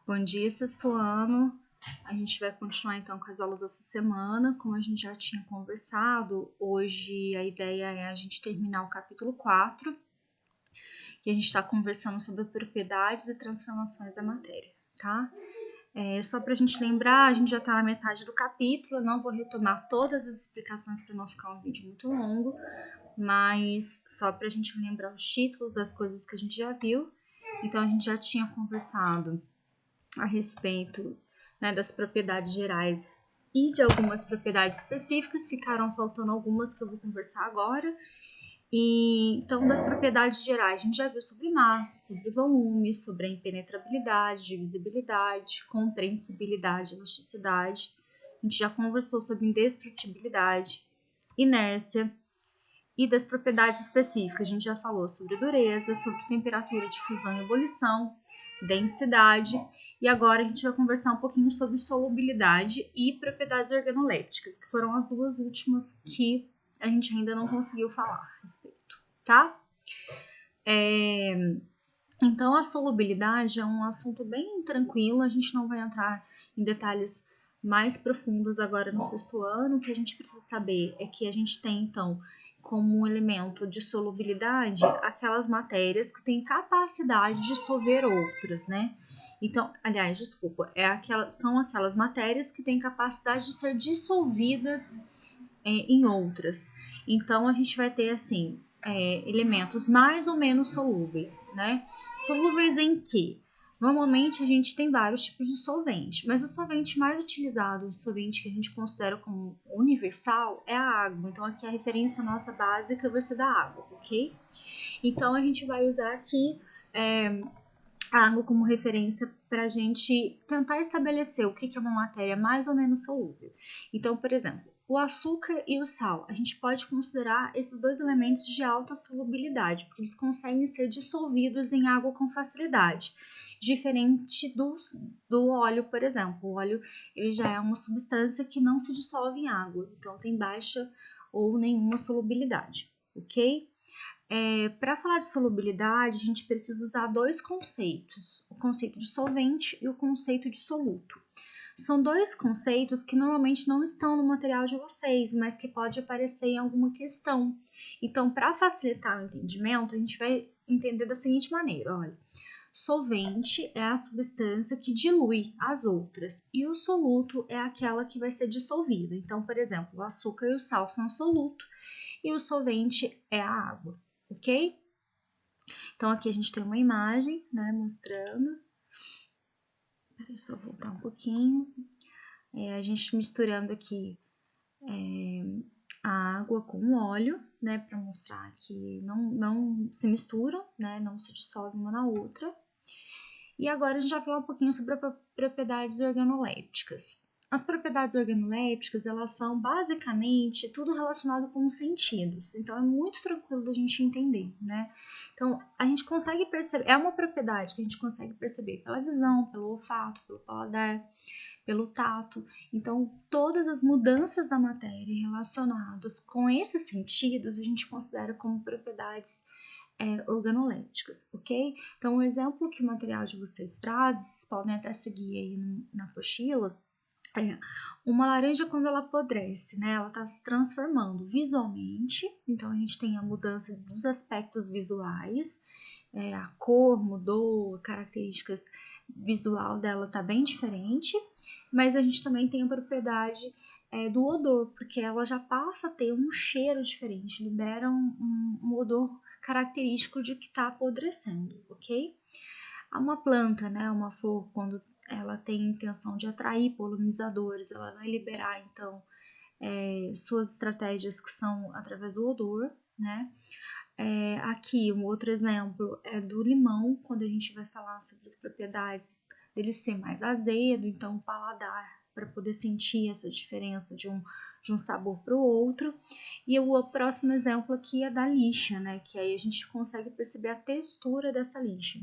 Bom dia, sexto ano. A gente vai continuar então com as aulas dessa semana. Como a gente já tinha conversado, hoje a ideia é a gente terminar o capítulo 4, e a gente está conversando sobre propriedades e transformações da matéria, tá? Só para a gente lembrar, a gente já está na metade do capítulo, eu não vou retomar todas as explicações para não ficar um vídeo muito longo, mas só para a gente lembrar os títulos, as coisas que a gente já viu. Então, a gente já tinha conversado a respeito, né, das propriedades gerais e de algumas propriedades específicas, ficaram faltando algumas que eu vou conversar agora. E então, das propriedades gerais, a gente já viu sobre massa, sobre volume, sobre a impenetrabilidade, divisibilidade, compreensibilidade, elasticidade. A gente já conversou sobre indestrutibilidade, inércia. E das propriedades específicas, a gente já falou sobre dureza, sobre temperatura, difusão e ebulição, densidade, e agora a gente vai conversar um pouquinho sobre solubilidade e propriedades organolépticas, que foram as duas últimas que a gente ainda não conseguiu falar a respeito, tá? Então, a solubilidade é um assunto bem tranquilo, a gente não vai entrar em detalhes mais profundos agora no sexto ano. O que a gente precisa saber é que a gente tem, então, como um elemento de solubilidade aquelas matérias que têm capacidade de dissolver outras, né? Então, aliás, desculpa, são aquelas matérias que têm capacidade de ser dissolvidas em outras. Então, a gente vai ter, assim, elementos mais ou menos solúveis, né? Solúveis em quê? Normalmente a gente tem vários tipos de solvente, mas o solvente mais utilizado, o solvente que a gente considera como universal, é a água. Então aqui a referência nossa básica vai ser da água, ok? Então a gente vai usar aqui a água como referência para a gente tentar estabelecer o que é uma matéria mais ou menos solúvel. Então, por exemplo, o açúcar e o sal, a gente pode considerar esses dois elementos de alta solubilidade, porque eles conseguem ser dissolvidos em água com facilidade, diferente do óleo, por exemplo. O óleo ele já é uma substância que não se dissolve em água, então tem baixa ou nenhuma solubilidade, ok? Para falar de solubilidade, a gente precisa usar dois conceitos, o conceito de solvente e o conceito de soluto. São dois conceitos que normalmente não estão no material de vocês, mas que pode aparecer em alguma questão. Então, para facilitar o entendimento, a gente vai entender da seguinte maneira, olha. Solvente é a substância que dilui as outras e o soluto é aquela que vai ser dissolvida. Então, por exemplo, o açúcar e o sal são soluto e o solvente é a água, ok? Então, aqui a gente tem uma imagem, né, mostrando. Peraí, só voltar um pouquinho. A gente misturando aqui a água com o óleo, né, para mostrar que não se misturam, né, não se dissolvem uma na outra. E agora a gente vai falar um pouquinho sobre as propriedades organolépticas. As propriedades organolépticas, elas são basicamente tudo relacionado com os sentidos. Então, é muito tranquilo da gente entender, né? Então, a gente consegue perceber, é uma propriedade que a gente consegue perceber pela visão, pelo olfato, pelo paladar, pelo tato. Então, todas as mudanças da matéria relacionadas com esses sentidos, a gente considera como propriedades organolépticas, ok? Então, o exemplo que o material de vocês traz, vocês podem até seguir aí na apostila, uma laranja quando ela apodrece, né? Ela está se transformando visualmente, então a gente tem a mudança dos aspectos visuais, a cor mudou, características visual dela está bem diferente, mas a gente também tem a propriedade do odor, porque ela já passa a ter um cheiro diferente, libera um odor característico de que está apodrecendo, ok? Uma planta, né, uma flor, quando ela tem a intenção de atrair polinizadores, ela vai liberar, então, suas estratégias que são através do odor, né? Aqui, um outro exemplo é do limão, quando a gente vai falar sobre as propriedades dele ser mais azedo, então o paladar, para poder sentir essa diferença de um sabor para o outro. E o próximo exemplo aqui é da lixa, né? Que aí a gente consegue perceber a textura dessa lixa.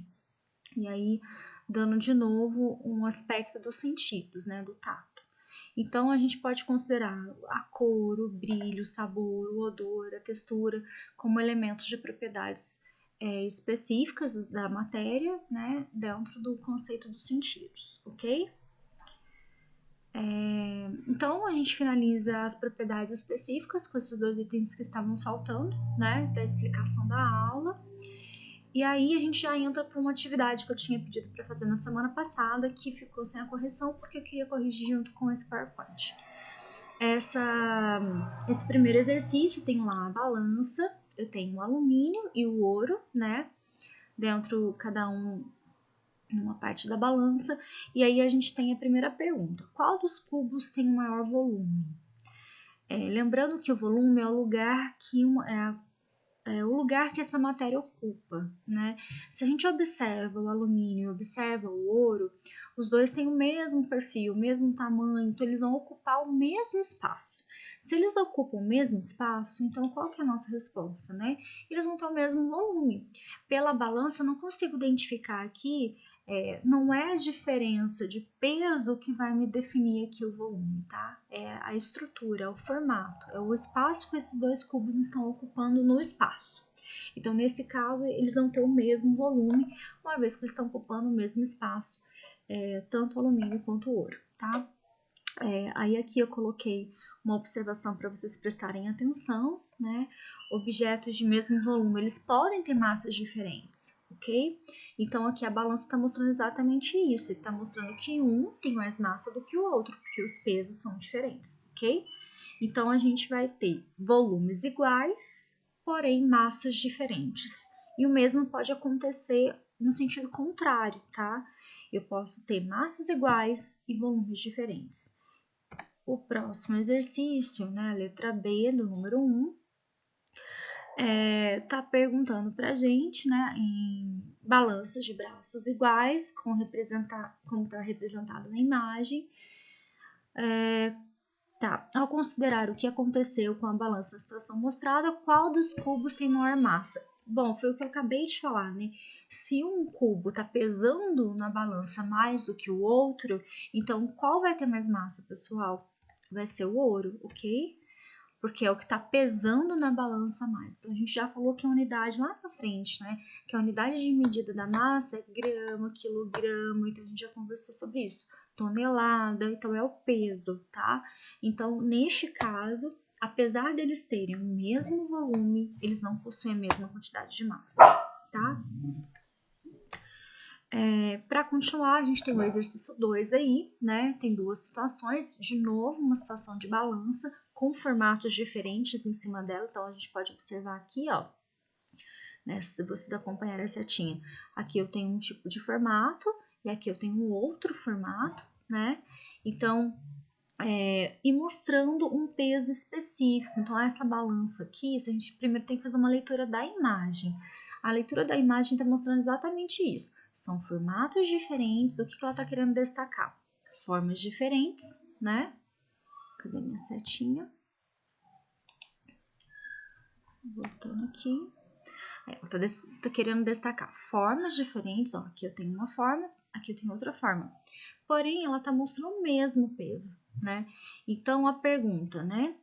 E aí, dando de novo um aspecto dos sentidos, né? Do tato. Então, a gente pode considerar a cor, o brilho, o sabor, o odor, a textura como elementos de propriedades específicas da matéria, né, dentro do conceito dos sentidos, ok? Então, a gente finaliza as propriedades específicas com esses 2 itens que estavam faltando, né, da explicação da aula. E aí, a gente já entra para uma atividade que eu tinha pedido para fazer na semana passada, que ficou sem a correção, porque eu queria corrigir junto com esse PowerPoint. Esse primeiro exercício, tem lá a balança, eu tenho o alumínio e o ouro, né, dentro, cada um numa parte da balança, e aí a gente tem a primeira pergunta: qual dos cubos tem o maior volume? Lembrando que o volume é o lugar que o lugar que essa matéria ocupa, né? Se a gente observa o alumínio e observa o ouro, os dois têm o mesmo perfil, o mesmo tamanho, então eles vão ocupar o mesmo espaço. Se eles ocupam o mesmo espaço, então qual que é a nossa resposta, né? Eles vão ter o mesmo volume. Pela balança, eu não consigo identificar aqui, não é a diferença de peso que vai me definir aqui o volume, tá? É a estrutura, é o formato, é o espaço que esses 2 cubos estão ocupando no espaço. Então, nesse caso, eles vão ter o mesmo volume, uma vez que eles estão ocupando o mesmo espaço, tanto o alumínio quanto o ouro, tá? Aí aqui eu coloquei uma observação para vocês prestarem atenção, né? Objetos de mesmo volume, eles podem ter massas diferentes, ok? Então, aqui a balança está mostrando exatamente isso. Ele está mostrando que um tem mais massa do que o outro, porque os pesos são diferentes, ok? Então, a gente vai ter volumes iguais, porém massas diferentes. E o mesmo pode acontecer no sentido contrário, tá? Eu posso ter massas iguais e volumes diferentes. O próximo exercício, né, a letra B do número 1, tá perguntando pra gente, né, em balanças de braços iguais, como está representado na imagem. Ao considerar o que aconteceu com a balança na situação mostrada, qual dos cubos tem maior massa? Bom, foi o que eu acabei de falar, né? Se um cubo está pesando na balança mais do que o outro, então qual vai ter mais massa, pessoal? Vai ser o ouro, ok? Porque é o que está pesando na balança mais. Então, a gente já falou que a unidade lá na frente, né? Que a unidade de medida da massa é grama, quilograma, então a gente já conversou sobre isso. Tonelada, então é o peso, tá? Então, neste caso, apesar deles terem o mesmo volume, eles não possuem a mesma quantidade de massa, tá? Para continuar, a gente tem o exercício 2 aí, né? Tem 2 situações, de novo, uma situação de balança com formatos diferentes em cima dela, então a gente pode observar aqui, ó, né? Se vocês acompanharem a setinha, aqui eu tenho um tipo de formato e aqui eu tenho um outro formato, né? Então, e mostrando um peso específico. Então, essa balança aqui, a gente primeiro tem que fazer uma leitura da imagem. A leitura da imagem está mostrando exatamente isso. São formatos diferentes. O que ela está querendo destacar? Formas diferentes, né? Cadê minha setinha? Voltando aqui. Ela está querendo destacar formas diferentes. Ó, aqui eu tenho uma forma, aqui eu tenho outra forma. Porém, ela está mostrando o mesmo peso, né? Então, a pergunta, né?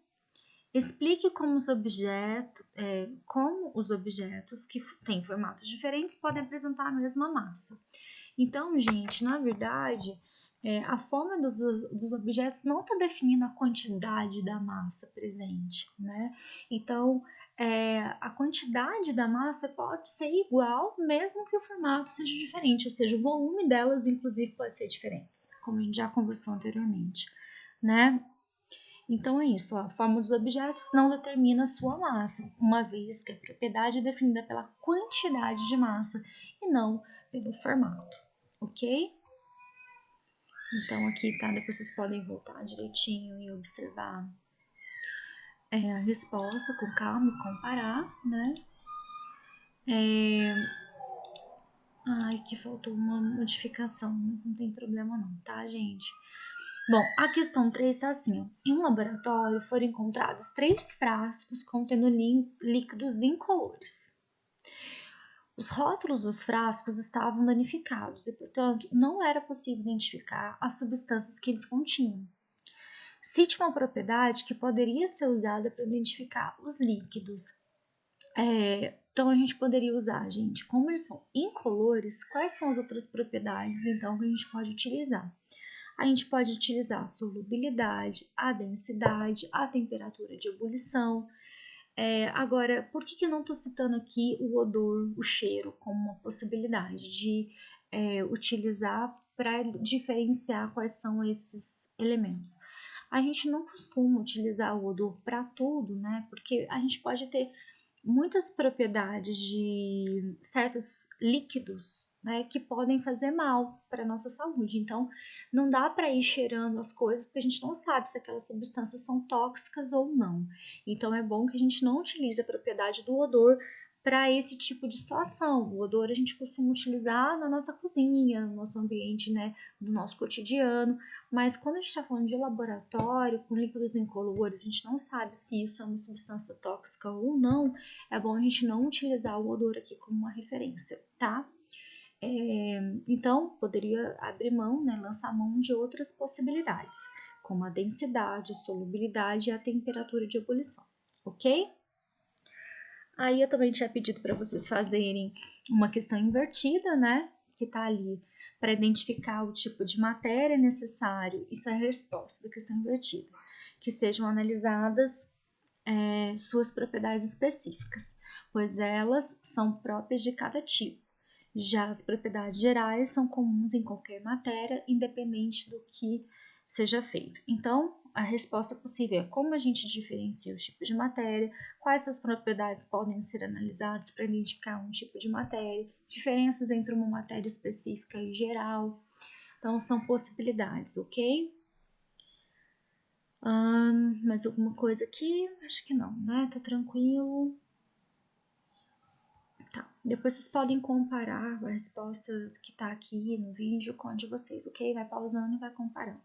Explique como os objetos que têm formatos diferentes podem apresentar a mesma massa. Então, gente, na verdade, a forma dos objetos não está definindo a quantidade da massa presente, né? Então, a quantidade da massa pode ser igual, mesmo que o formato seja diferente, ou seja, o volume delas, inclusive, pode ser diferente, como a gente já conversou anteriormente, né? Então é isso, ó, a forma dos objetos não determina a sua massa, uma vez que a propriedade é definida pela quantidade de massa e não pelo formato, ok? Então aqui, tá, depois vocês podem voltar direitinho e observar a resposta com calma e comparar, né? Ai, que faltou uma modificação, mas não tem problema não, tá, gente? Bom, a questão 3 está assim, ó. Em um laboratório foram encontrados 3 frascos contendo líquidos incolores. Os rótulos dos frascos estavam danificados e, portanto, não era possível identificar as substâncias que eles continham. Cite uma propriedade que poderia ser usada para identificar os líquidos. Então, a gente poderia usar, gente, como eles são incolores, quais são as outras propriedades, então, que a gente pode utilizar? A gente pode utilizar a solubilidade, a densidade, a temperatura de ebulição. Agora, por que eu não estou citando aqui o odor, o cheiro, como uma possibilidade de utilizar para diferenciar quais são esses elementos? A gente não costuma utilizar o odor para tudo, né? Porque a gente pode ter muitas propriedades de certos líquidos, né, que podem fazer mal para a nossa saúde. Então, não dá para ir cheirando as coisas, porque a gente não sabe se aquelas substâncias são tóxicas ou não. Então, é bom que a gente não utilize a propriedade do odor para esse tipo de situação. O odor a gente costuma utilizar na nossa cozinha, no nosso ambiente, né, do nosso cotidiano, mas quando a gente está falando de laboratório, com líquidos incolores, a gente não sabe se isso é uma substância tóxica ou não, é bom a gente não utilizar o odor aqui como uma referência, tá? Então, poderia abrir mão, né, lançar mão de outras possibilidades, como a densidade, a solubilidade e a temperatura de ebulição, ok? Aí eu também tinha pedido para vocês fazerem uma questão invertida, né? Que tá ali para identificar o tipo de matéria necessário. Isso é a resposta da questão invertida. Que sejam analisadas suas propriedades específicas, pois elas são próprias de cada tipo. Já as propriedades gerais são comuns em qualquer matéria, independente do que seja feito. Então, a resposta possível é como a gente diferencia os tipos de matéria, quais essas propriedades podem ser analisadas para identificar um tipo de matéria, diferenças entre uma matéria específica e geral. Então, são possibilidades, ok? Mais alguma coisa aqui? Acho que não, né? Tá tranquilo. Tá. Depois vocês podem comparar a resposta que tá aqui no vídeo com a de vocês, ok? Vai pausando e vai comparando.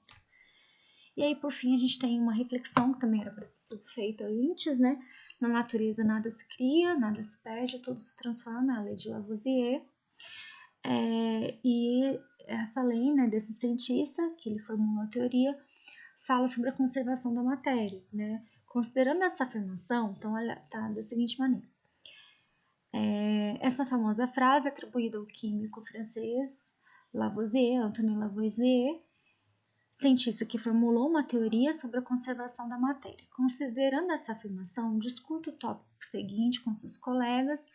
E aí, por fim, a gente tem uma reflexão que também era para ser feita antes, né? Na natureza nada se cria, nada se perde, tudo se transforma, a lei de Lavoisier. E essa lei, né, desse cientista, que ele formulou a teoria, fala sobre a conservação da matéria, né? Considerando essa afirmação, então ela tá da seguinte maneira. Essa famosa frase atribuída ao químico francês Lavoisier, Antoine Lavoisier, cientista que formulou uma teoria sobre a conservação da matéria. Considerando essa afirmação, discuta o tópico seguinte com seus colegas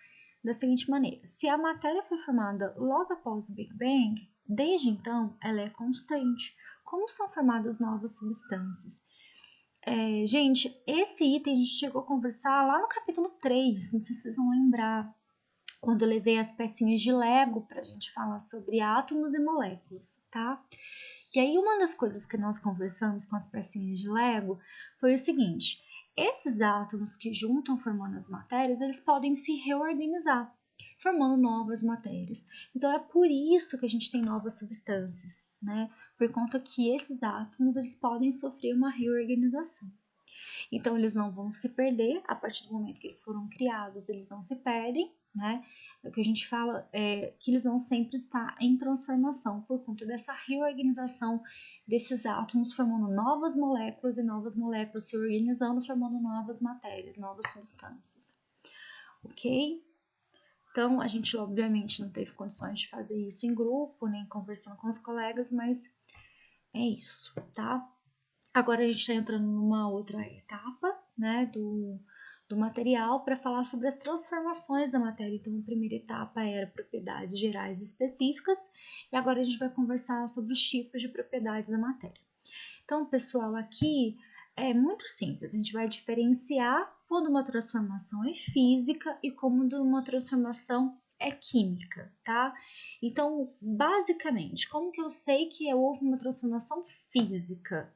da seguinte maneira: se a matéria foi formada logo após o Big Bang, desde então ela é constante. Como são formadas novas substâncias? Gente, esse item a gente chegou a conversar lá no capítulo 3, não sei se vocês vão lembrar, quando eu levei as pecinhas de Lego para a gente falar sobre átomos e moléculas, tá? E aí, uma das coisas que nós conversamos com as pecinhas de Lego foi o seguinte: esses átomos que juntam formando as matérias, eles podem se reorganizar, formando novas matérias. Então, é por isso que a gente tem novas substâncias, né? Por conta que esses átomos, eles podem sofrer uma reorganização. Então, eles não vão se perder a partir do momento que eles foram criados, eles não se perdem, né? O que a gente fala é que eles vão sempre estar em transformação por conta dessa reorganização desses átomos, formando novas moléculas e novas moléculas se organizando, formando novas matérias, novas substâncias. Ok? Então, a gente obviamente não teve condições de fazer isso em grupo, nem conversando com os colegas, mas é isso, tá? Agora a gente está entrando numa outra etapa, né, do material para falar sobre as transformações da matéria. Então, a primeira etapa era propriedades gerais específicas e agora a gente vai conversar sobre os tipos de propriedades da matéria. Então, pessoal, aqui é muito simples. A gente vai diferenciar quando uma transformação é física e quando uma transformação é química, tá? Então, basicamente, como que eu sei que houve uma transformação física?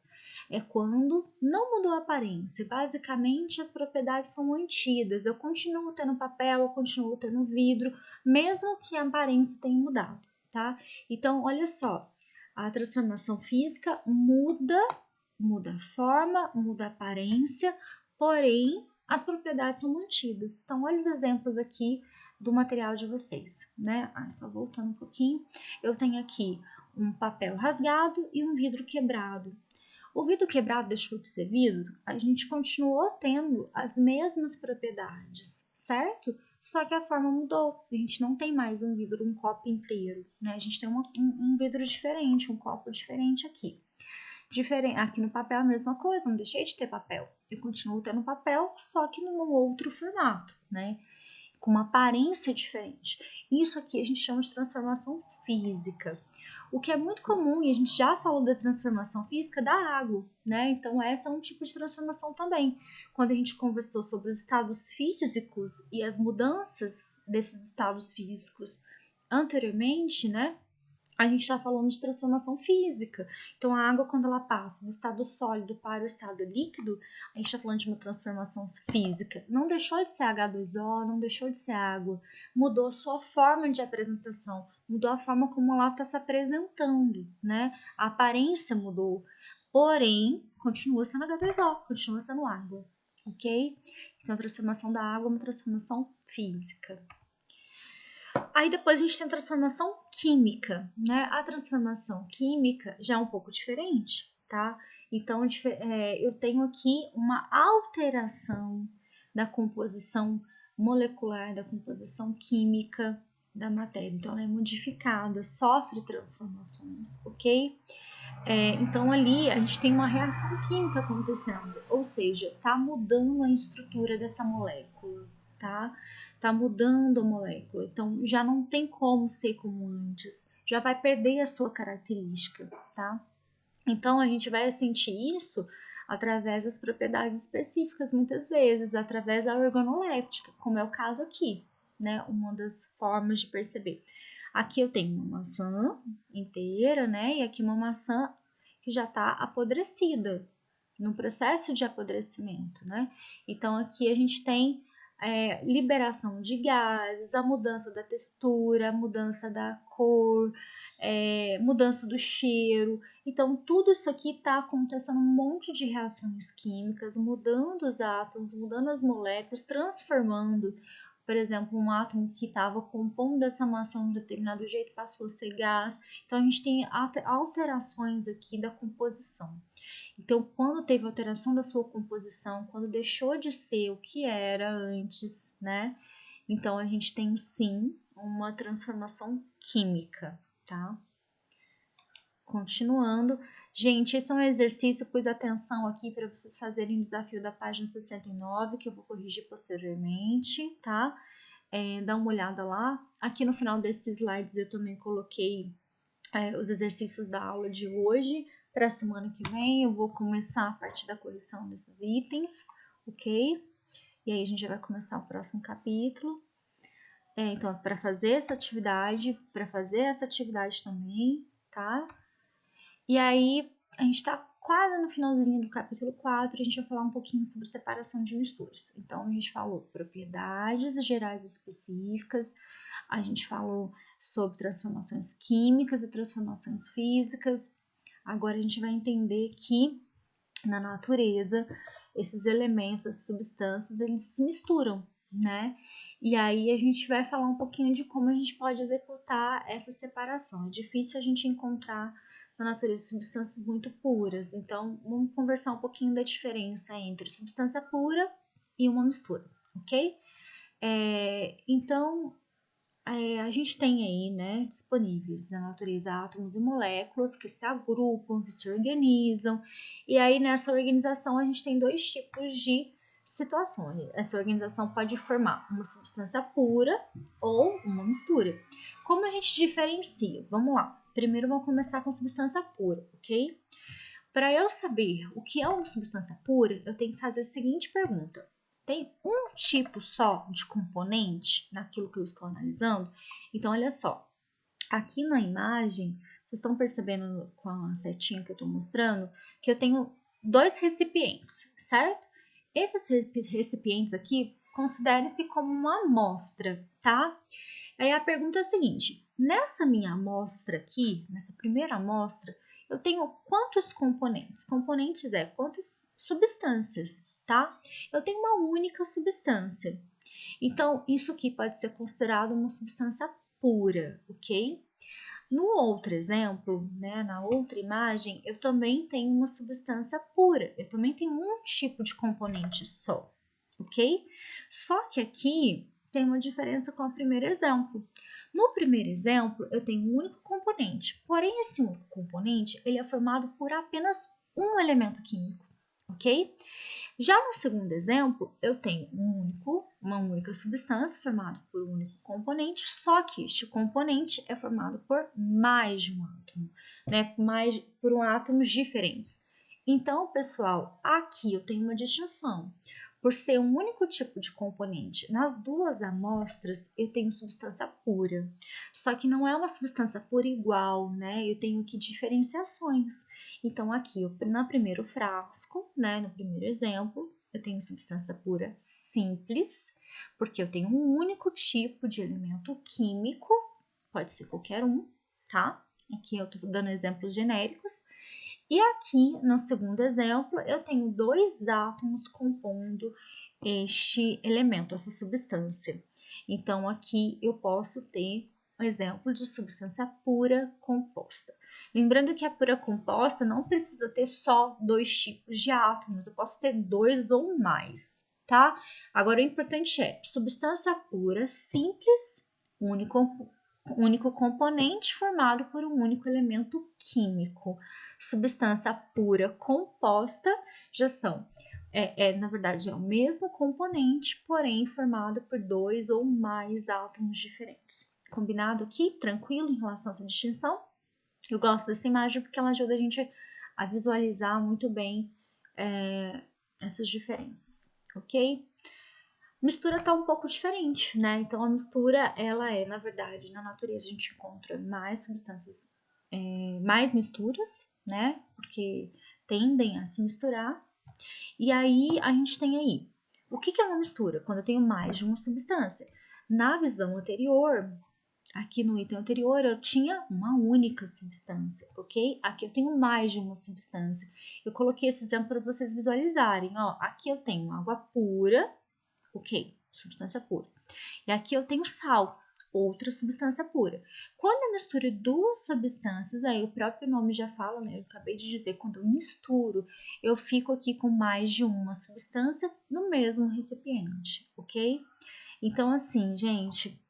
É quando não mudou a aparência. Basicamente, as propriedades são mantidas. Eu continuo tendo papel, eu continuo tendo vidro, mesmo que a aparência tenha mudado, tá? Então, olha só, a transformação física muda a forma, muda a aparência, porém, as propriedades são mantidas. Então, olha os exemplos aqui do material de vocês, né? Só voltando um pouquinho, eu tenho aqui um papel rasgado e um vidro quebrado. O vidro quebrado deixou de ser vidro, a gente continuou tendo as mesmas propriedades, certo? Só que a forma mudou. A gente não tem mais um vidro, um copo inteiro, né? A gente tem um vidro diferente, um copo diferente aqui. Aqui no papel a mesma coisa, não deixei de ter papel. Eu continuo tendo papel, só que num outro formato, né? Com uma aparência diferente. Isso aqui a gente chama de transformação física. O que é muito comum, e a gente já falou da transformação física da água, né? Então, essa é um tipo de transformação também. Quando a gente conversou sobre os estados físicos e as mudanças desses estados físicos anteriormente, né? A gente está falando de transformação física. Então, a água, quando ela passa do estado sólido para o estado líquido, a gente está falando de uma transformação física. Não deixou de ser H2O, não deixou de ser água. Mudou a sua forma de apresentação, mudou a forma como ela está se apresentando, né? A aparência mudou. Porém, continua sendo H2O, continua sendo água, ok? Então, a transformação da água é uma transformação física. Aí depois a gente tem a transformação química, né? A transformação química já é um pouco diferente, tá? Então, eu tenho aqui uma alteração da composição molecular, da composição química da matéria. Então, ela é modificada, sofre transformações, ok? Então, ali a gente tem uma reação química acontecendo, ou seja, tá mudando a estrutura dessa molécula, tá? Tá mudando a molécula, então já não tem como ser como antes, já vai perder a sua característica, tá? Então a gente vai sentir isso através das propriedades específicas, muitas vezes, através da organoléptica, como é o caso aqui, né? Uma das formas de perceber. Aqui eu tenho uma maçã inteira, né? E aqui uma maçã que já está apodrecida, no processo de apodrecimento, né? Então aqui a gente tem liberação de gases, a mudança da textura, a mudança da cor, mudança do cheiro. Então, tudo isso aqui está acontecendo um monte de reações químicas, mudando os átomos, mudando as moléculas, transformando. Por exemplo, um átomo que estava compondo essa maçã de um determinado jeito passou a ser gás. Então, a gente tem alterações aqui da composição. Então, quando teve alteração da sua composição, quando deixou de ser o que era antes, né? Então, a gente tem sim uma transformação química, tá? Continuando. Gente, esse é um exercício, pus atenção aqui para vocês fazerem o desafio da página 69, que eu vou corrigir posteriormente, tá? Dá uma olhada lá. Aqui no final desses slides eu também coloquei os exercícios da aula de hoje. Para a semana que vem eu vou começar a parte da correção desses itens, ok? E aí a gente já vai começar o próximo capítulo. Então, para fazer essa atividade também, tá? E aí, a gente está quase no finalzinho do capítulo 4, a gente vai falar um pouquinho sobre separação de misturas. Então, a gente falou propriedades gerais específicas, a gente falou sobre transformações químicas e transformações físicas. Agora, a gente vai entender que na natureza, esses elementos, as substâncias, eles se misturam, né? E aí a gente vai falar um pouquinho de como a gente pode executar essa separação. É difícil a gente encontrar na natureza substâncias muito puras. Então, vamos conversar um pouquinho da diferença entre substância pura e uma mistura, ok? Então, a gente tem aí, né, disponíveis na natureza átomos e moléculas que se agrupam, que se organizam. E aí, nessa organização, a gente tem dois tipos de situações. Essa organização pode formar uma substância pura ou uma mistura. Como a gente diferencia? Vamos lá. Primeiro, vamos começar com substância pura, ok? Para eu saber o que é uma substância pura, eu tenho que fazer a seguinte pergunta. Tem um tipo só de componente naquilo que eu estou analisando? Então, olha só. Aqui na imagem, vocês estão percebendo com a setinha que eu estou mostrando, que eu tenho dois recipientes, certo? Esses recipientes aqui, considere-se como uma amostra, tá? Aí a pergunta é a seguinte, nessa minha amostra aqui, nessa primeira amostra, eu tenho quantos componentes? Componentes quantas substâncias, tá? Eu tenho uma única substância. Então, isso aqui pode ser considerado uma substância pura, ok? No outro exemplo, né, na outra imagem, eu também tenho uma substância pura. Eu também tenho um tipo de componente só, ok? Só que aqui tem uma diferença com o primeiro exemplo. No primeiro exemplo, eu tenho um único componente, porém esse único componente ele é formado por apenas um elemento químico, ok? Já no segundo exemplo, eu tenho uma única substância formada por um único componente, só que este componente é formado por mais de um átomo, né? Por átomos diferentes. Então, pessoal, aqui eu tenho uma distinção. Por ser um único tipo de componente, nas duas amostras eu tenho substância pura. Só que não é uma substância pura igual, né? Eu tenho aqui diferenciações. Então, aqui, no primeiro frasco, né, no primeiro exemplo, eu tenho substância pura simples, porque eu tenho um único tipo de elemento químico, pode ser qualquer um, tá? Aqui eu estou dando exemplos genéricos. E aqui, no segundo exemplo, eu tenho dois átomos compondo este elemento, essa substância. Então, aqui eu posso ter um exemplo de substância pura composta. Lembrando que a pura composta não precisa ter só dois tipos de átomos, eu posso ter dois ou mais, tá? Agora, o importante é substância pura simples, único componente formado por um único elemento químico. Substância pura composta já são, na verdade, é o mesmo componente, porém formado por dois ou mais átomos diferentes. Combinado aqui? Tranquilo em relação a essa distinção? Eu gosto dessa imagem porque ela ajuda a gente a visualizar muito bem essas diferenças, ok? Mistura está um pouco diferente, né? Então, a mistura, ela na verdade, na natureza a gente encontra mais substâncias, mais misturas, né? Porque tendem a se misturar. E aí, a gente tem aí, o que é uma mistura? Quando eu tenho mais de uma substância. Na visão anterior, aqui no item anterior, eu tinha uma única substância, ok? Aqui eu tenho mais de uma substância. Eu coloquei esse exemplo para vocês visualizarem, ó. Aqui eu tenho água pura, ok, substância pura. E aqui eu tenho sal, outra substância pura. Quando eu misturo duas substâncias, aí o próprio nome já fala, né? Eu acabei de dizer, quando eu misturo, eu fico aqui com mais de uma substância no mesmo recipiente, ok? Então, assim, gente,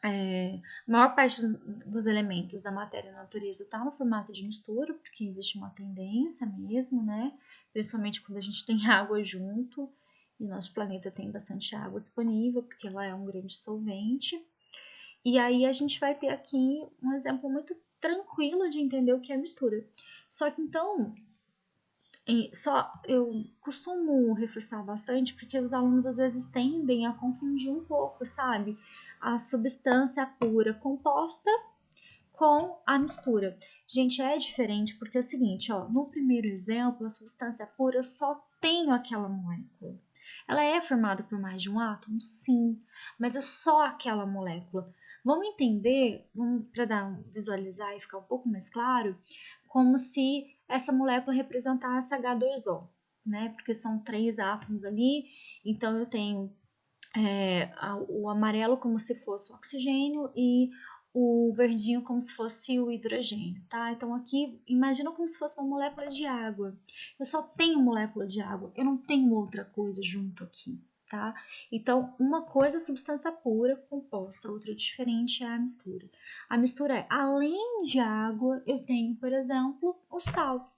a maior parte dos elementos da matéria e natureza está no formato de mistura, porque existe uma tendência mesmo, né? Principalmente quando a gente tem água junto. E nosso planeta tem bastante água disponível, porque ela é um grande solvente. E aí a gente vai ter aqui um exemplo muito tranquilo de entender o que é mistura. Só que então, eu costumo reforçar bastante, porque os alunos às vezes tendem a confundir um pouco, sabe? A substância pura composta com a mistura. Gente, é diferente porque é o seguinte, ó, no primeiro exemplo, a substância pura eu só tenho aquela molécula. Ela é formada por mais de um átomo? Sim, mas é só aquela molécula. Vamos entender, para visualizar e ficar um pouco mais claro, como se essa molécula representasse H2O, né? Porque são 3 átomos ali, então eu tenho o amarelo como se fosse o oxigênio e o verdinho como se fosse o hidrogênio, tá? Então aqui, imagina como se fosse uma molécula de água. Eu só tenho molécula de água, eu não tenho outra coisa junto aqui, tá? Então, uma coisa é substância pura composta, outra diferente é a mistura. A mistura é, além de água, eu tenho, por exemplo, o sal,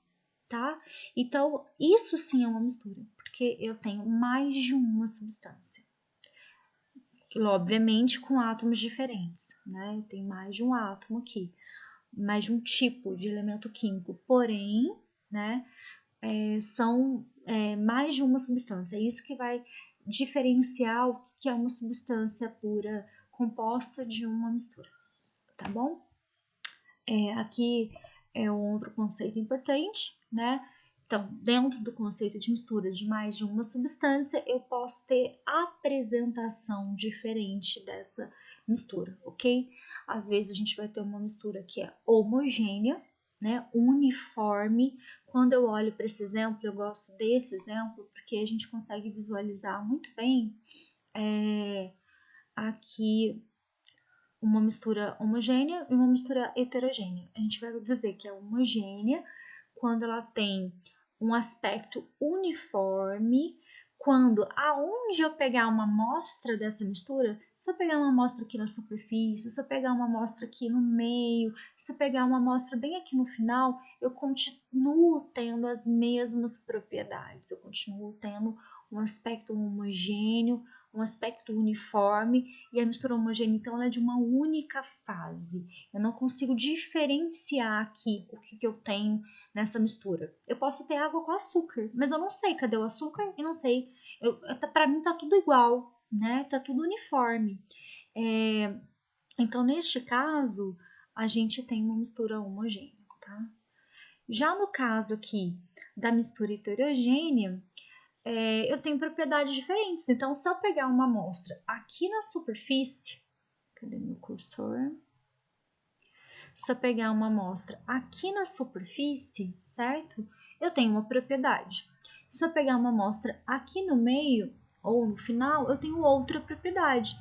tá? Então, isso sim é uma mistura, porque eu tenho mais de uma substância. Obviamente com átomos diferentes, né? Tem mais de um átomo aqui, mais de um tipo de elemento químico, porém, né, são mais de uma substância. É isso que vai diferenciar o que é uma substância pura composta de uma mistura, tá bom? Aqui é um outro conceito importante, né? Então, dentro do conceito de mistura de mais de uma substância, eu posso ter apresentação diferente dessa mistura, ok? Às vezes a gente vai ter uma mistura que é homogênea, né? Uniforme. Quando eu olho para esse exemplo, eu gosto desse exemplo porque a gente consegue visualizar muito bem aqui uma mistura homogênea e uma mistura heterogênea. A gente vai dizer que é homogênea quando ela tem um aspecto uniforme, quando aonde eu pegar uma amostra dessa mistura, se eu pegar uma amostra aqui na superfície, se eu pegar uma amostra aqui no meio, se eu pegar uma amostra bem aqui no final, eu continuo tendo as mesmas propriedades, eu continuo tendo um aspecto homogêneo, um aspecto uniforme, e a mistura homogênea, então, ela é de uma única fase. Eu não consigo diferenciar aqui o que eu tenho nessa mistura. Eu posso ter água com açúcar, mas eu não sei cadê o açúcar e não sei. Para mim tá tudo igual, né? Tá tudo uniforme. Então, neste caso, a gente tem uma mistura homogênea, tá? Já no caso aqui da mistura heterogênea, eu tenho propriedades diferentes. Então, se eu pegar uma amostra aqui na superfície, cadê meu cursor? Se eu pegar uma amostra aqui na superfície, certo? Eu tenho uma propriedade. Se eu pegar uma amostra aqui no meio ou no final, eu tenho outra propriedade.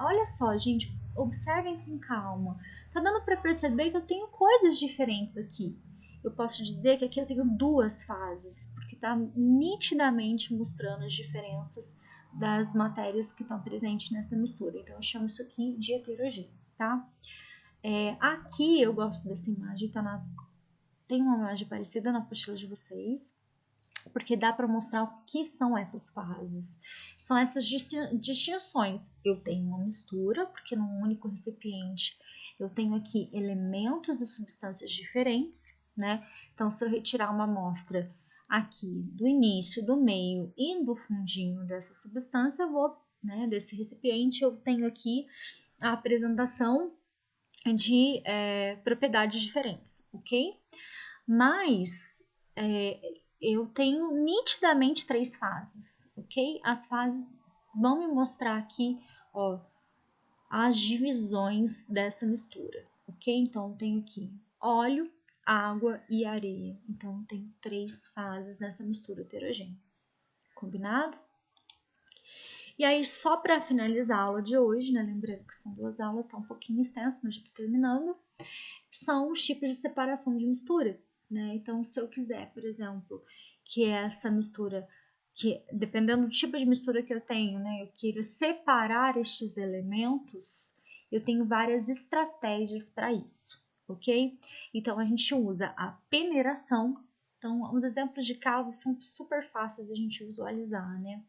Olha só, gente, observem com calma. Tá dando para perceber que eu tenho coisas diferentes aqui. Eu posso dizer que aqui eu tenho duas fases, porque está nitidamente mostrando as diferenças das matérias que estão presentes nessa mistura. Então, eu chamo isso aqui de heterogêneo, tá? Aqui eu gosto dessa imagem, tem uma imagem parecida na apostila de vocês, porque dá para mostrar o que são essas fases. São essas distinções. Eu tenho uma mistura, porque num único recipiente eu tenho aqui elementos e substâncias diferentes, né? Então, se eu retirar uma amostra aqui do início, do meio e do fundinho dessa substância, desse recipiente, eu tenho aqui a apresentação de propriedades diferentes, ok? Mas eu tenho nitidamente 3 fases, ok? As fases vão me mostrar aqui, ó, as divisões dessa mistura, ok? Então, eu tenho aqui óleo, água e areia. Então, eu tenho 3 fases nessa mistura heterogênea. Combinado? E aí, só para finalizar a aula de hoje, né? Lembrando que são 2 aulas, tá um pouquinho extenso, mas já tô terminando. São os tipos de separação de mistura, né? Então, se eu quiser, por exemplo, que essa mistura, que dependendo do tipo de mistura que eu tenho, né, eu queira separar estes elementos, eu tenho várias estratégias para isso, ok? Então, a gente usa a peneiração. Então, os exemplos de casos são super fáceis de a gente visualizar, né?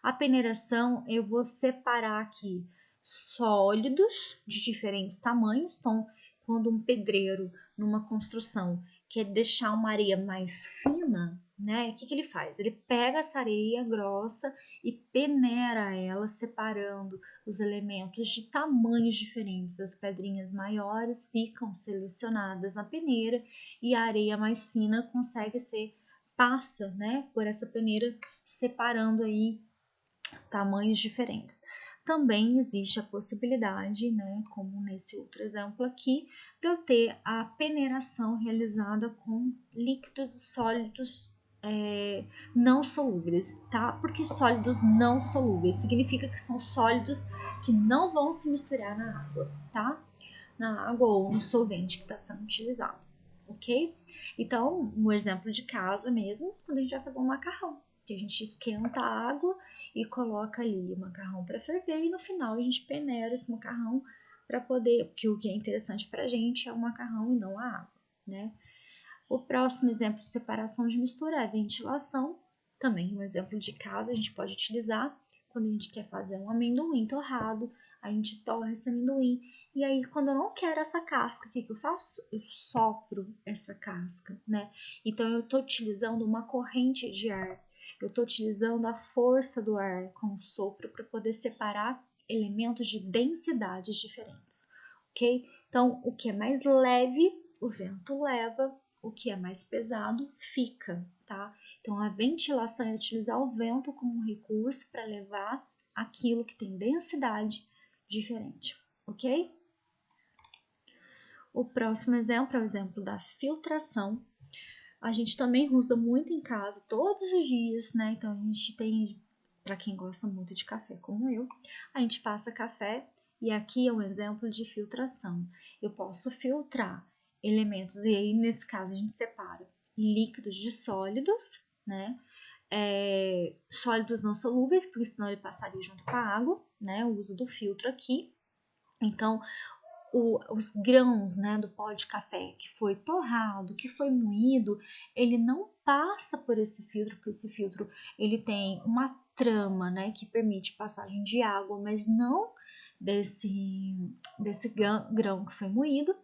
A peneiração, eu vou separar aqui sólidos de diferentes tamanhos. Então, quando um pedreiro, numa construção, quer deixar uma areia mais fina, né? O que ele faz? Ele pega essa areia grossa e peneira ela, separando os elementos de tamanhos diferentes. As pedrinhas maiores ficam selecionadas na peneira e a areia mais fina passa, né, por essa peneira, separando aí tamanhos diferentes. Também existe a possibilidade, né, como nesse outro exemplo aqui, de eu ter a peneiração realizada com líquidos e sólidos não solúveis, tá? Porque sólidos não solúveis significa que são sólidos que não vão se misturar na água, tá? Na água ou no solvente que está sendo utilizado, ok? Então, um exemplo de casa mesmo, quando a gente vai fazer um macarrão, que a gente esquenta a água e coloca ali o macarrão para ferver e no final a gente peneira esse macarrão para poder, porque o que é interessante para a gente é o macarrão e não a água, né? O próximo exemplo de separação de mistura é a ventilação, também um exemplo de casa a gente pode utilizar quando a gente quer fazer um amendoim torrado, a gente torra esse amendoim e aí quando eu não quero essa casca, o que eu faço? Eu sopro essa casca, né? Então eu estou utilizando uma corrente de ar. Eu estou utilizando a força do ar com o sopro para poder separar elementos de densidades diferentes, ok? Então, o que é mais leve, o vento leva, o que é mais pesado, fica, tá? Então, a ventilação é utilizar o vento como um recurso para levar aquilo que tem densidade diferente, ok? O próximo exemplo é o exemplo da filtração. A gente também usa muito em casa todos os dias, né? Então a gente tem, para quem gosta muito de café como eu, a gente passa café e aqui é um exemplo de filtração. Eu posso filtrar elementos e aí nesse caso a gente separa líquidos de sólidos, né? sólidos não solúveis, porque senão ele passaria junto com a água, né? O uso do filtro aqui. Então, os grãos, né, do pó de café que foi torrado, que foi moído, ele não passa por esse filtro, porque esse filtro ele tem uma trama, né, que permite passagem de água, mas não desse grão que foi moído.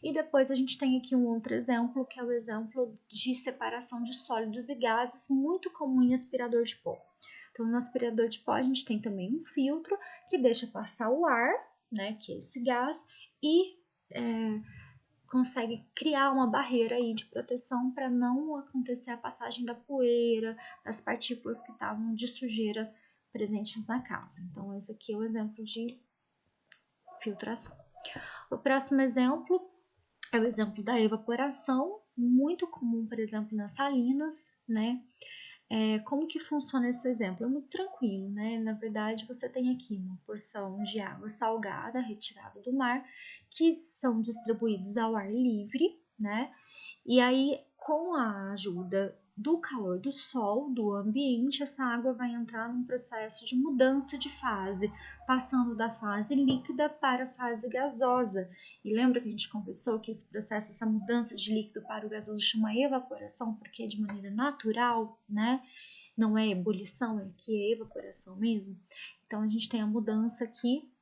E depois a gente tem aqui um outro exemplo, que é o exemplo de separação de sólidos e gases, muito comum em aspirador de pó. Então, no aspirador de pó, a gente tem também um filtro que deixa passar o ar, né, que é esse gás, e consegue criar uma barreira aí de proteção para não acontecer a passagem da poeira, das partículas que estavam de sujeira presentes na casa. Então, esse aqui é o exemplo de filtração. O próximo exemplo é o exemplo da evaporação, muito comum, por exemplo, nas salinas, né? Como que funciona esse exemplo? É muito tranquilo, né? Na verdade, você tem aqui uma porção de água salgada retirada do mar, que são distribuídos ao ar livre, né? E aí, com a ajuda do calor do sol, do ambiente, essa água vai entrar num processo de mudança de fase, passando da fase líquida para a fase gasosa. E lembra que a gente conversou que esse processo, essa mudança de líquido para o gasoso chama evaporação, porque é de maneira natural, né? Não é ebulição, é que é evaporação mesmo. Então, a gente tem a mudança aqui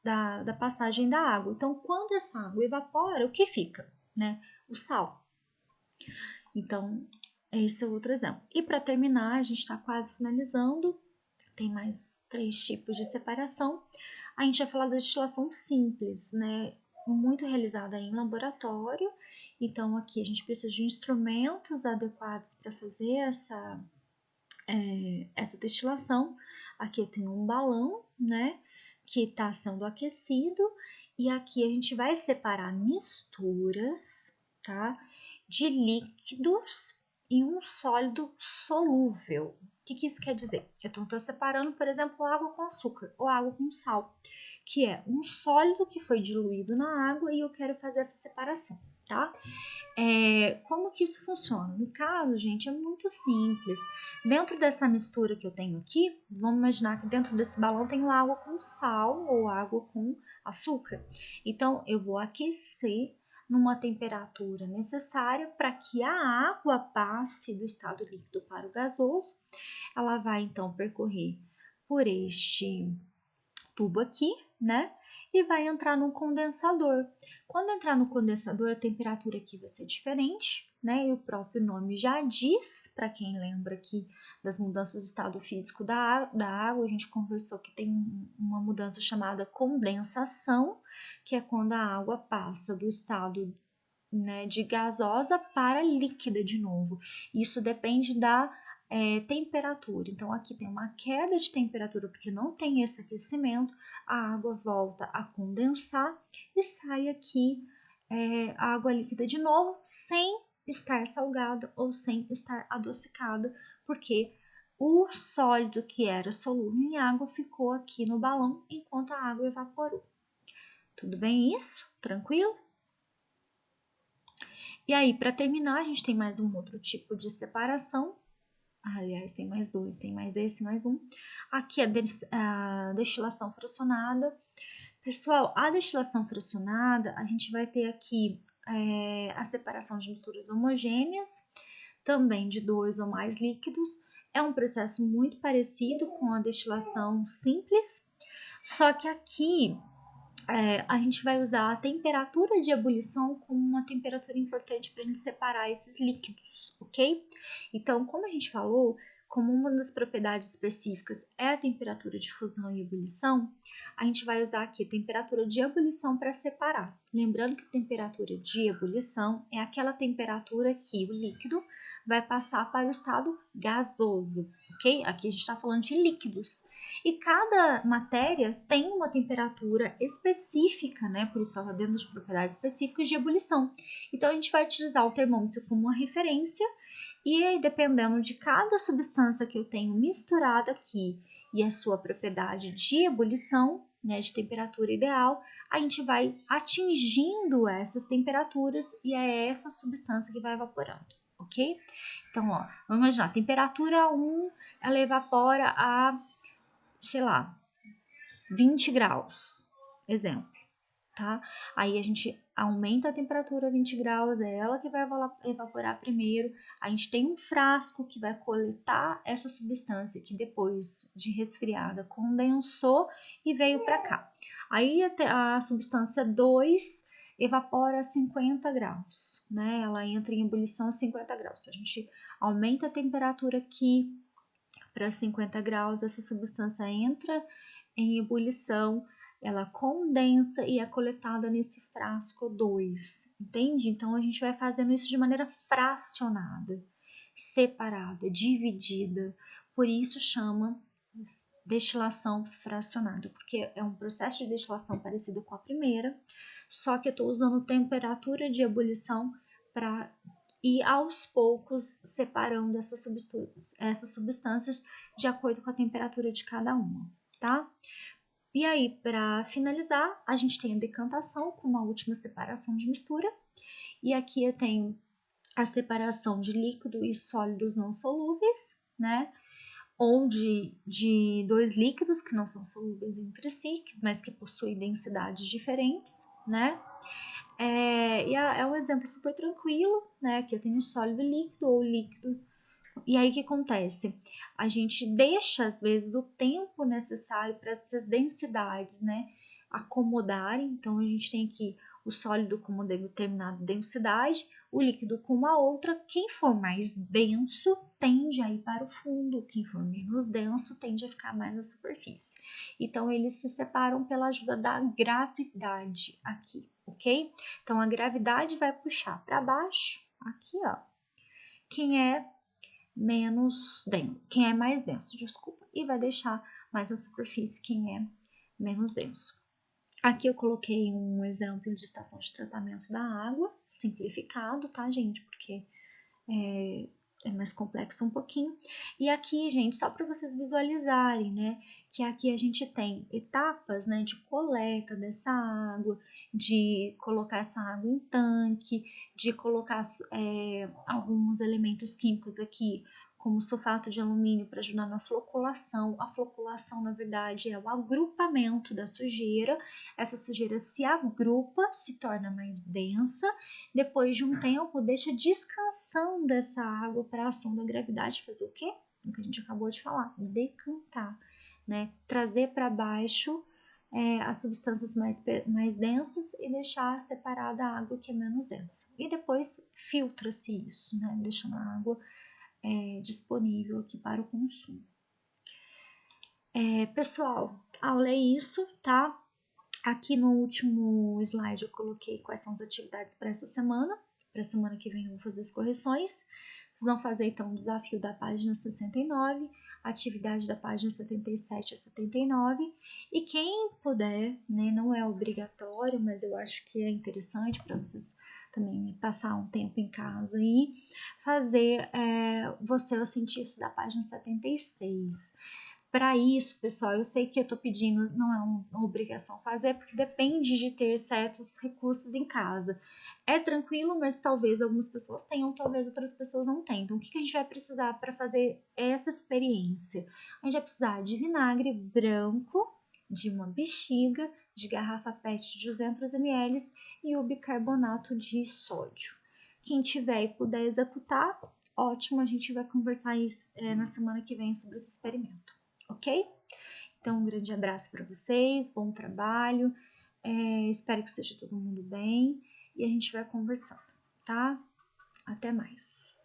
da passagem da água. Então, quando essa água evapora, o que fica? Né? O sal. Então, esse é outro exemplo. E para terminar, a gente está quase finalizando, tem mais 3 tipos de separação. A gente vai falar da destilação simples, né? Muito realizada em laboratório. Então, aqui a gente precisa de instrumentos adequados para fazer essa destilação. Aqui eu tenho um balão, né? Que está sendo aquecido. E aqui a gente vai separar misturas, tá? De líquidos em um sólido solúvel. O que isso quer dizer? Eu estou separando, por exemplo, água com açúcar ou água com sal, que é um sólido que foi diluído na água e eu quero fazer essa separação, tá? Como que isso funciona? No caso, gente, é muito simples. Dentro dessa mistura que eu tenho aqui, vamos imaginar que dentro desse balão tem água com sal ou água com açúcar. Então, eu vou aquecer numa temperatura necessária para que a água passe do estado líquido para o gasoso. Ela vai então percorrer por este tubo aqui, né? E vai entrar no condensador. Quando entrar no condensador, a temperatura aqui vai ser diferente, né? E o próprio nome já diz, para quem lembra aqui das mudanças do estado físico da água, a gente conversou que tem uma mudança chamada condensação, que é quando a água passa do estado, né, de gasosa para líquida de novo. Isso depende da temperatura. Então, aqui tem uma queda de temperatura, porque não tem esse aquecimento, a água volta a condensar e sai aqui a água líquida de novo, sem estar salgada ou sem estar adocicada, porque o sólido que era solúvel em água ficou aqui no balão enquanto a água evaporou. Tudo bem isso? Tranquilo? E aí, para terminar, a gente tem mais um outro tipo de separação. Aliás, tem mais 2, tem mais esse, mais um. Aqui a destilação fracionada. Pessoal, a destilação fracionada, a gente vai ter aqui a separação de misturas homogêneas, também de 2 ou mais líquidos. É um processo muito parecido com a destilação simples, só que aqui a gente vai usar a temperatura de ebulição como uma temperatura importante para a gente separar esses líquidos, ok? Então, como a gente falou, como uma das propriedades específicas é a temperatura de fusão e ebulição, a gente vai usar aqui a temperatura de ebulição para separar. Lembrando que a temperatura de ebulição é aquela temperatura que o líquido vai passar para o estado gasoso, ok? Aqui a gente está falando de líquidos. E cada matéria tem uma temperatura específica, né? Por isso ela está dentro de propriedades específicas de ebulição. Então, a gente vai utilizar o termômetro como uma referência e aí, dependendo de cada substância que eu tenho misturada aqui e a sua propriedade de ebulição, né, de temperatura ideal, a gente vai atingindo essas temperaturas e é essa substância que vai evaporando, ok? Então, ó, vamos imaginar, temperatura 1, ela evapora a, sei lá, 20 graus, exemplo, tá? Aí a gente aumenta a temperatura a 20 graus, é ela que vai evaporar primeiro. A gente tem um frasco que vai coletar essa substância que depois de resfriada condensou e veio para cá. Aí a substância 2 evapora a 50 graus, né? Ela entra em ebulição a 50 graus. Se a gente aumenta a temperatura aqui para 50 graus, essa substância entra em ebulição, ela condensa e é coletada nesse frasco 2, entende? Então a gente vai fazendo isso de maneira fracionada, separada, dividida. Por isso chama destilação fracionada, porque é um processo de destilação parecido com a primeira, só que eu estou usando temperatura de ebulição para ir aos poucos separando essas substâncias de acordo com a temperatura de cada uma, tá? E aí, para finalizar, a gente tem a decantação com uma última separação de mistura. E aqui eu tenho a separação de líquido e sólidos não solúveis, né? Ou de dois líquidos que não são solúveis entre si, mas que possuem densidades diferentes, né? É um exemplo super tranquilo, né? Aqui eu tenho sólido e líquido, ou líquido. E aí o que acontece? A gente deixa, às vezes, o tempo necessário para essas densidades, né, acomodarem. Então, a gente tem aqui o sólido com uma determinada densidade, o líquido com uma outra. Quem for mais denso tende a ir para o fundo, quem for menos denso tende a ficar mais na superfície. Então, eles se separam pela ajuda da gravidade aqui, ok? Então, a gravidade vai puxar para baixo, aqui, ó, quem é quem é mais denso, desculpa, e vai deixar mais a superfície quem é menos denso. Aqui eu coloquei um exemplo de estação de tratamento da água, simplificado, tá, gente? Porque é mais complexo um pouquinho. E aqui, gente, só para vocês visualizarem, né, que aqui a gente tem etapas, né, de coleta dessa água, de colocar essa água em tanque, de colocar alguns elementos químicos aqui, como sulfato de alumínio para ajudar na floculação. A floculação, na verdade, é o agrupamento da sujeira. Essa sujeira se agrupa, se torna mais densa. Depois de um tempo, deixa descansando essa água para a ação da gravidade fazer o quê? O que a gente acabou de falar, decantar, né? Trazer para baixo as substâncias mais densas e deixar separada a água que é menos densa. E depois filtra-se isso, né? Deixando a água disponível aqui para o consumo. Pessoal, a aula é isso, tá? Aqui no último slide eu coloquei quais são as atividades para essa semana. Para a semana que vem eu vou fazer as correções. Vocês vão fazer então o desafio da página 69, a atividade da página 77 a 79. E quem puder, né, não é obrigatório, mas eu acho que é interessante para vocês também passar um tempo em casa e fazer Você é o Cientista da página 76. Para isso, pessoal, eu sei que eu estou pedindo, não é uma obrigação fazer, porque depende de ter certos recursos em casa. É tranquilo, mas talvez algumas pessoas tenham, talvez outras pessoas não tenham. Então, o que a gente vai precisar para fazer essa experiência? A gente vai precisar de vinagre branco, de uma bexiga, de garrafa PET de 200 ml e o bicarbonato de sódio. Quem tiver e puder executar, ótimo, a gente vai conversar isso na semana que vem sobre esse experimento. Ok? Então, um grande abraço para vocês, bom trabalho, espero que esteja todo mundo bem e a gente vai conversando, tá? Até mais!